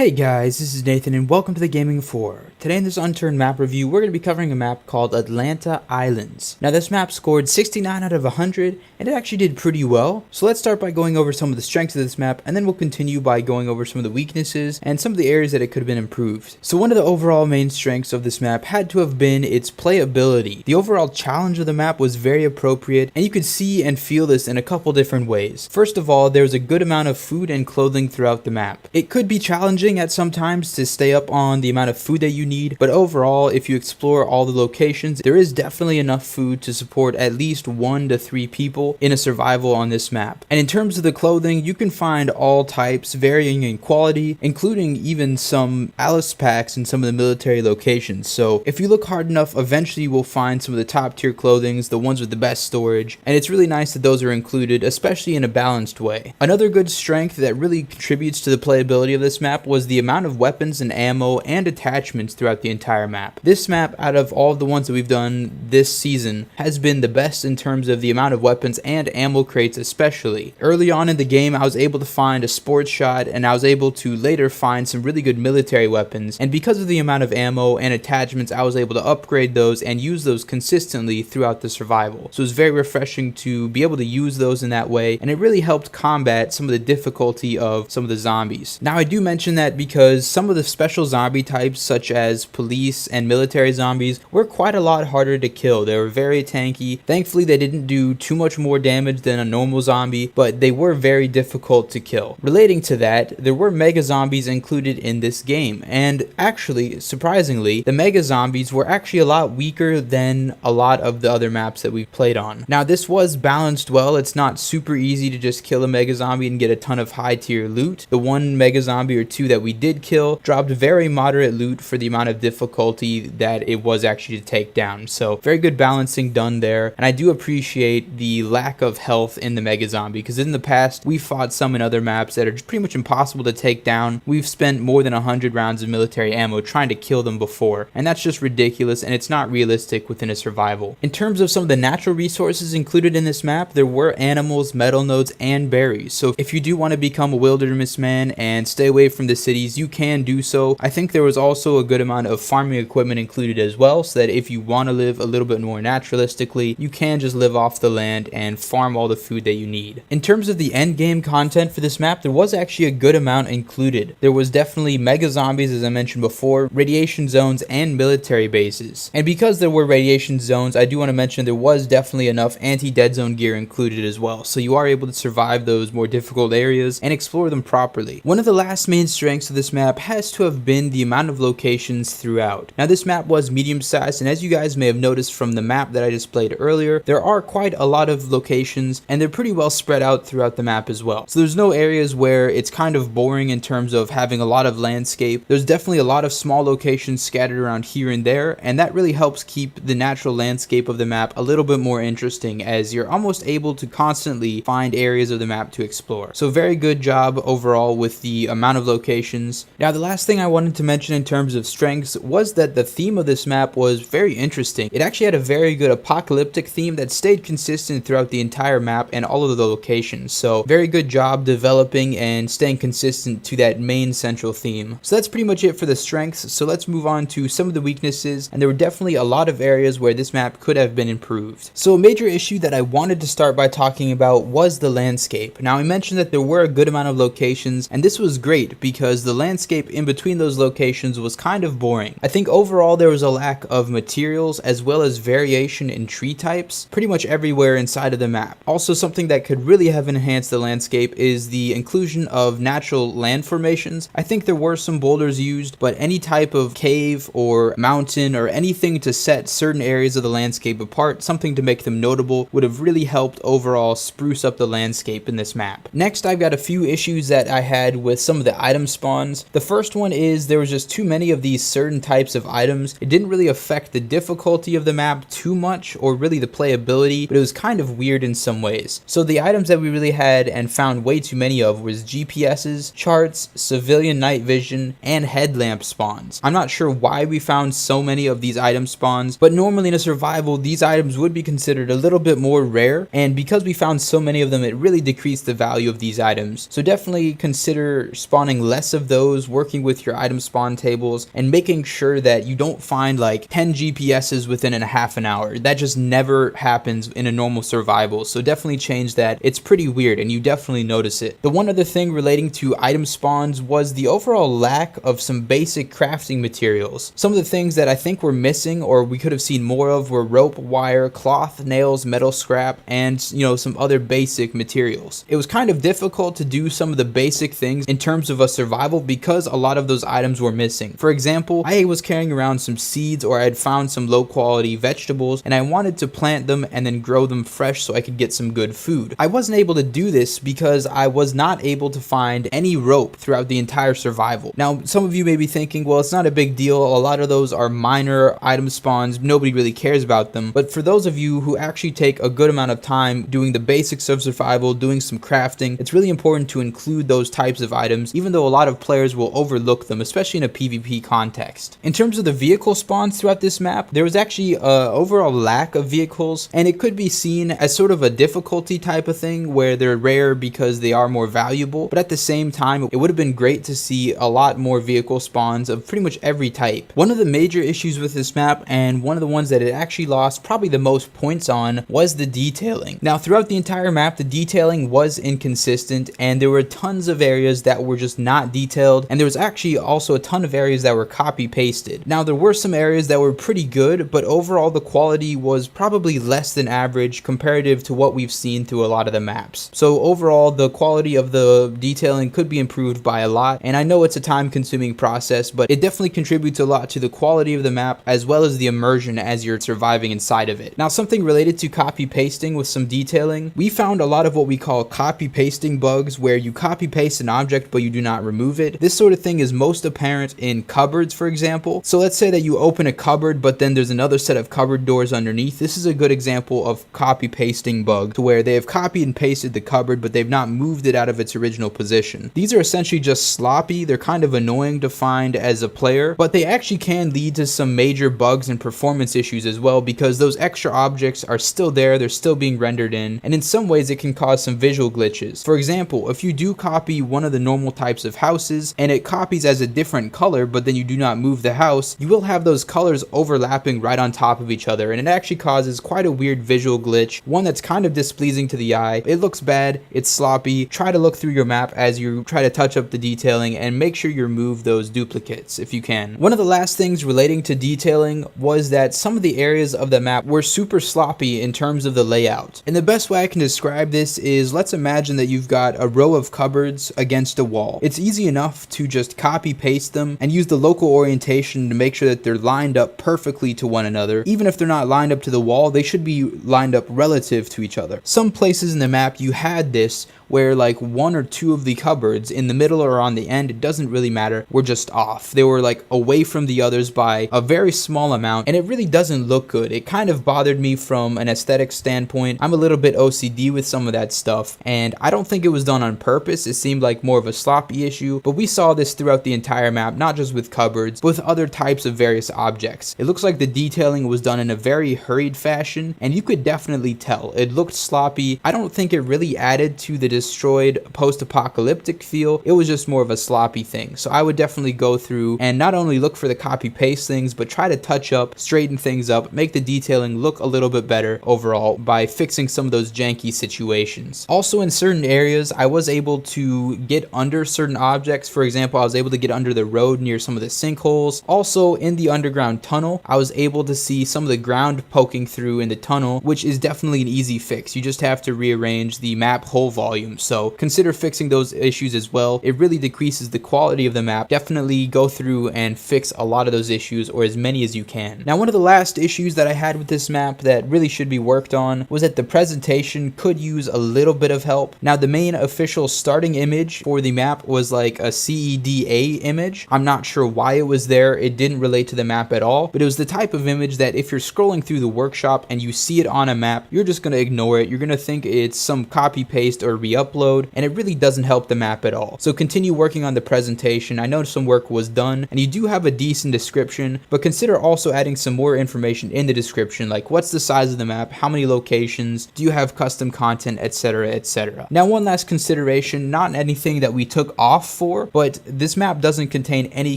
Hey guys, this is Nathan and welcome to the Gaming 4. Today in this Unturned map review, we're going to be covering a map called Atlanta Islands. Now this map scored 69 out of 100 and it actually did pretty well. So let's start by going over some of the strengths of this map and then we'll continue by going over some of the weaknesses and some of the areas that it could have been improved. So one of the overall main strengths of this map had to have been its playability. The overall challenge of the map was very appropriate and you could see and feel this in a couple different ways. First of all, there was a good amount of food and clothing throughout the map. It could be challenging at some times to stay up on the amount of food that you need, but overall if you explore all the locations, there is definitely enough food to support at least 1 to 3 people in a survival on this map. And in terms of the clothing, you can find all types varying in quality, including even some Alice packs in some of the military locations. So if you look hard enough, eventually you will find some of the top tier clothings, the ones with the best storage, and it's really nice that those are included, especially in a balanced way. Another good strength that really contributes to the playability of this map was the amount of weapons and ammo and attachments throughout the entire map. This map, out of all of the ones that we've done this season, has been the best in terms of the amount of weapons and ammo crates especially. Early on in the game, I was able to find a sports shot and I was able to later find some really good military weapons, and because of the amount of ammo and attachments, I was able to upgrade those and use those consistently throughout the survival. So it was very refreshing to be able to use those in that way, and it really helped combat some of the difficulty of some of the zombies. Now I do mention that because some of the special zombie types such as police and military zombies were quite a lot harder to kill. They were very tanky. Thankfully they didn't do too much more damage than a normal zombie, but they were very difficult to kill. Relating to that, there were mega zombies included in this game, and actually, surprisingly, the mega zombies were actually a lot weaker than a lot of the other maps that we've played on. Now this was balanced well. It's not super easy to just kill a mega zombie and get a ton of high tier loot. The one mega zombie or two that we did kill dropped very moderate loot for the amount of difficulty that it was actually to take down. So very good balancing done there, and I do appreciate the lack of health in the mega zombie, because in the past we fought some in other maps that are pretty much impossible to take down. We've spent more than 100 rounds of military ammo trying to kill them before, and that's just ridiculous and it's not realistic within a survival. In terms of some of the natural resources included in this map, there were animals, metal nodes, and berries. So if you do want to become a wilderness man and stay away from the cities, you can do so. I think there was also a good amount of farming equipment included as well, so that if you want to live a little bit more naturalistically, you can just live off the land and farm all the food that you need. In terms of the end game content for this map, there was actually a good amount included. There was definitely mega zombies, as I mentioned before, radiation zones, and military bases. And because there were radiation zones, I do want to mention there was definitely enough anti-dead zone gear included as well, so you are able to survive those more difficult areas and explore them properly. One of the last main strengths of this map has to have been the amount of locations throughout. Now this map was medium sized, and as you guys may have noticed from the map that I displayed earlier, there are quite a lot of locations and they're pretty well spread out throughout the map as well. So there's no areas where it's kind of boring in terms of having a lot of landscape. There's definitely a lot of small locations scattered around here and there, and that really helps keep the natural landscape of the map a little bit more interesting, as you're almost able to constantly find areas of the map to explore. So very good job overall with the amount of locations. Now the last thing I wanted to mention in terms of strengths was that the theme of this map was very interesting. It actually had a very good apocalyptic theme that stayed consistent throughout the entire map and all of the locations. So very good job developing and staying consistent to that main central theme. So that's pretty much it for the strengths. So let's move on to some of the weaknesses, and there were definitely a lot of areas where this map could have been improved. So a major issue that I wanted to start by talking about was the landscape. Now I mentioned that there were a good amount of locations, and this was great because the landscape in between those locations was kind of boring. I think overall there was a lack of materials as well as variation in tree types pretty much everywhere inside of the map. Also, something that could really have enhanced the landscape is the inclusion of natural land formations. I think there were some boulders used, but any type of cave or mountain or anything to set certain areas of the landscape apart, something to make them notable, would have really helped overall spruce up the landscape in this map. Next, I've got a few issues that I had with some of the item spawns. The first one is there was just too many of these certain types of items. It didn't really affect the difficulty of the map too much, or really the playability, but it was kind of weird in some ways. So the items that we really had and found way too many of was GPSs, charts, civilian night vision, and headlamp spawns. I'm not sure why we found so many of these item spawns, but normally in a survival these items would be considered a little bit more rare, and because we found so many of them, it really decreased the value of these items. So definitely consider spawning less less of those, working with your item spawn tables, and making sure that you don't find like 10 GPSs within a half an hour. That just never happens in a normal survival, so definitely change that. It's pretty weird and you definitely notice it. The one other thing relating to item spawns was the overall lack of some basic crafting materials. Some of the things that I think were missing or we could have seen more of were rope, wire, cloth, nails, metal scrap, and some other basic materials. It was kind of difficult to do some of the basic things in terms of a survival because a lot of those items were missing. For example, I was carrying around some seeds, or I had found some low quality vegetables and I wanted to plant them and then grow them fresh so I could get some good food. I wasn't able to do this because I was not able to find any rope throughout the entire survival. Now, some of you may be thinking, well, it's not a big deal. A lot of those are minor item spawns. Nobody really cares about them. But for those of you who actually take a good amount of time doing the basics of survival, doing some crafting, it's really important to include those types of items, even though a lot of players will overlook them, especially in a PvP context. In terms of the vehicle spawns throughout this map, there was actually an overall lack of vehicles, and it could be seen as sort of a difficulty type of thing where they're rare because they are more valuable, but at the same time, it would have been great to see a lot more vehicle spawns of pretty much every type. One of the major issues with this map, and one of the ones that it actually lost probably the most points on, was the detailing. Now, throughout the entire map, the detailing was inconsistent, and there were tons of areas that were just not detailed, and there was actually also a ton of areas that were copy pasted. Now, there were some areas that were pretty good, but overall the quality was probably less than average comparative to what we've seen through a lot of the maps. So overall, the quality of the detailing could be improved by a lot, and I know it's a time-consuming process, but it definitely contributes a lot to the quality of the map as well as the immersion as you're surviving inside of it. Now, something related to copy pasting with some detailing, we found a lot of what we call copy pasting bugs, where you copy paste an object but you do not remove it. This sort of thing is most apparent in cupboards, for example. So let's say that you open a cupboard but then there's another set of cupboard doors underneath. This is a good example of copy pasting bug, to where they have copied and pasted the cupboard but they've not moved it out of its original position. These are essentially just sloppy. They're kind of annoying to find as a player, but they actually can lead to some major bugs and performance issues as well, because those extra objects are still there, they're still being rendered in, and in some ways it can cause some visual glitches. For example, if you do copy one of the normal types of houses and it copies as a different color but then you do not move the house, you will have those colors overlapping right on top of each other, and it actually causes quite a weird visual glitch, one that's kind of displeasing to the eye. It looks bad, it's sloppy. Try to look through your map as you try to touch up the detailing and make sure you remove those duplicates if you can. One of the last things relating to detailing was that some of the areas of the map were super sloppy in terms of the layout. And the best way I can describe this is, let's imagine that you've got a row of cupboards against a wall. It's easy enough to just copy paste them and use the local orientation to make sure that they're lined up perfectly to one another. Even if they're not lined up to the wall, they should be lined up relative to each other. Some places in the map you had this where like one or two of the cupboards in the middle or on the end, it doesn't really matter, were just off. They were like away from the others by a very small amount, and it really doesn't look good. It kind of bothered me from an aesthetic standpoint. I'm a little bit OCD with some of that stuff, and I don't think it was done on purpose. It seemed like more of a sloppy issue, but we saw this throughout the entire map, not just with cupboards, but with other types of various objects. It looks like the detailing was done in a very hurried fashion, and you could definitely tell. It looked sloppy. I don't think it really added to the destroyed post-apocalyptic feel. It was just more of a sloppy thing. So I would definitely go through and not only look for the copy paste things, but try to touch up, straighten things up, make the detailing look a little bit better overall by fixing some of those janky situations. Also, in certain areas, I was able to get under certain objects. For example, I was able to get under the road near some of the sinkholes. Also, in the underground tunnel, I was able to see some of the ground poking through in the tunnel, which is definitely an easy fix. You just have to rearrange the map hole volume. So consider fixing those issues as well. It really decreases the quality of the map. Definitely go through and fix a lot of those issues, or as many as you can. Now, one of the last issues that I had with this map that really should be worked on was that the presentation could use a little bit of help. Now, the main official starting image for the map was like a CEDA image. I'm not sure why it was there. It didn't relate to the map at all, but it was the type of image that if you're scrolling through the workshop and you see it on a map, you're just going to ignore it. You're going to think it's some copy paste or re-upload, and it really doesn't help the map at all. So continue working on the presentation. I know some work was done, and you do have a decent description, but consider also adding some more information in the description, like what's the size of the map, how many locations, do you have custom content, etc., etc. Now, one last consideration, not anything that we took off for, but this map doesn't contain any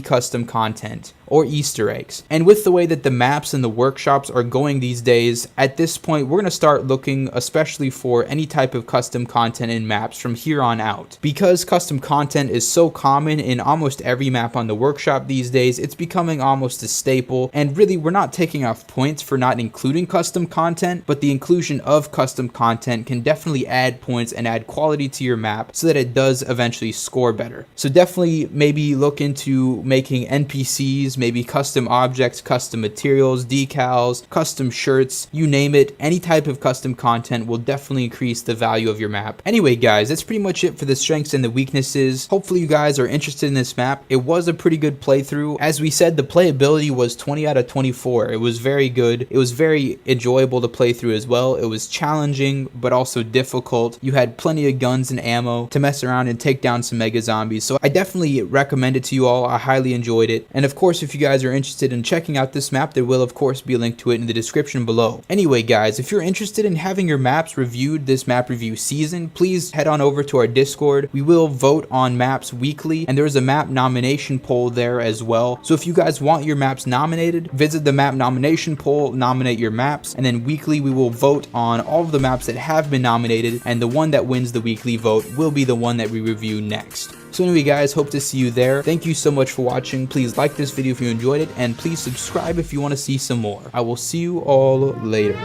custom content or Easter eggs. And with the way that the maps and the workshops are going these days, at this point we're going to start looking especially for any type of custom content in maps from here on out. Because custom content is so common in almost every map on the workshop these days, it's becoming almost a staple, and really we're not taking off points for not including custom content, but the inclusion of custom content can definitely add points and add quality to your map so that it does eventually score better. So definitely maybe look into making NPCs, maybe custom objects, custom materials, decals, custom shirts, you name it. Any type of custom content will definitely increase the value of your map. Anyway guys, that's pretty much it for the strengths and the weaknesses. Hopefully you guys are interested in this map. It was a pretty good playthrough. As we said, the playability was 20 out of 24. It was very good. It was very enjoyable to play through as well. It was challenging but also difficult. You had plenty of guns and ammo to mess around and take down some mega zombies. So I definitely recommend it to you all. I highly enjoyed it. And of course, if you guys are interested in checking out this map, there will of course be a link to it in the description below. Anyway guys, if you're interested in having your maps reviewed this map review season, please head on over to our Discord. We will vote on maps weekly, and there's a map nomination poll there as well. So if you guys want your maps nominated, visit the map nomination poll, nominate your maps, and then weekly we will vote on all of the maps that have been nominated, and the one that wins the weekly vote will be the one that we review next. So anyway guys, hope to see you there. Thank you so much for watching. Please like this video if you enjoyed it, and please subscribe if you want to see some more. I will see you all later.